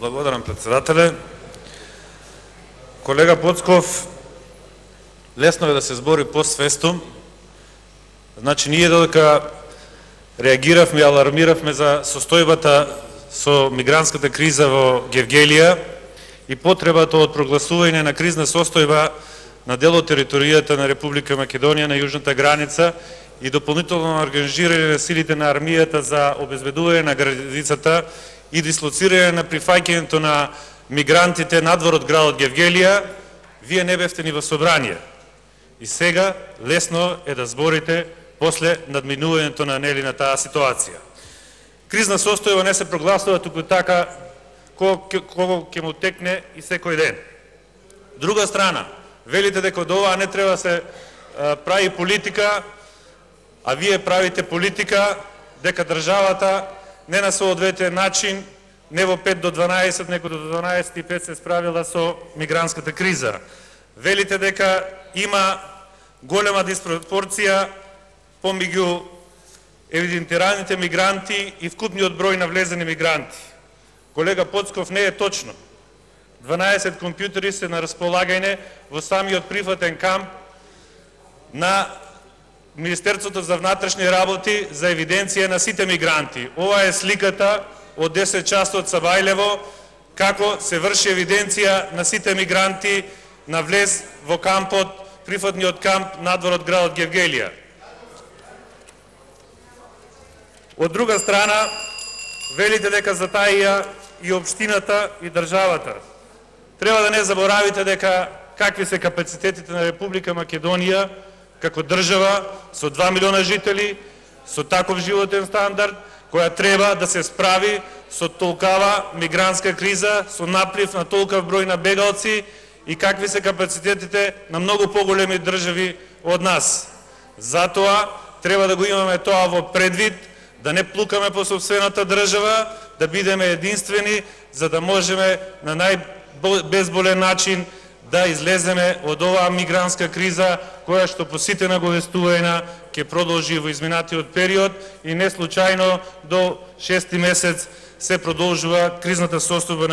Благодарам, председателе. Колега Поцков, лесно е да се збори постфестум. Значи, ние додека реагиравме и алармиравме за состојбата со мигрантската криза во Гевгелија и потребата од прогласување на кризна состојба на дел од територијата на Република Македонија на јужната граница и дополнително ангажирање на силите на армијата за обезбедување на границата и дислоцирање на прифаќањето на мигрантите надвор од градот Гевгелија, вие не бевте ни во собрание. И сега лесно е да зборите после надминувањето на на таа ситуација. Кризна состојба не се прогласува туку така кого ќе му текне и секој ден. Друга страна, велите дека од ова не треба да се прави политика, а вие правите политика дека државата не на соодветен начин, не во 5 до 12, неко до 12:05 се справила со мигрантската криза. Велите дека има голема диспропорција помеѓу евидентираните мигранти и вкупниот број на влезени мигранти. Колега Поцков, не е точно. 12 компјутери се на располагање во самиот прифатен камп на Министерството за внатрешни работи за евиденција на сите мигранти. Ова е сликата од 10 часот са Бајлево, како се врши евиденција на сите мигранти на влез во кампот, прифатниот камп надвор од градот Гевгелија. Од друга страна, велите дека затаија и општината и државата. Треба да не заборавите дека какви се капацитетите на Република Македонија како држава со 2 милиона жители, со таков животен стандард, која треба да се справи со толкава мигрантска криза, со наплив на толкав број на бегалци и какви се капацитетите на многу поголеми држави од нас. Затоа треба да го имаме тоа во предвид, да не плукаме по сопствената држава, да бидеме единствени, за да можеме на најбезболен начин да излеземе од оваа мигрантска криза, која што по сите наговестувања ќе продолжи во изминатиот период и не случајно до 6 месец се продолжува кризната состојба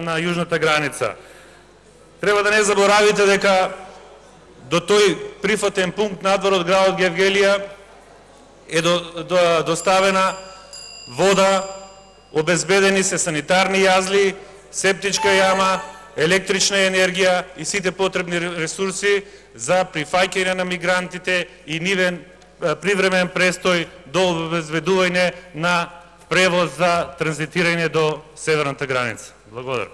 на јужната граница. Треба да не заборавите дека до тој прифатен пункт надвор од градот Гевгелија е доставена вода, обезбедени се санитарни јазли, септичка јама, електрична енергија и сите потребни ресурси за прифаќање на мигрантите и нивен привремен престој до обезбедување на превоз за транзитирање до северната граница. Благодарам.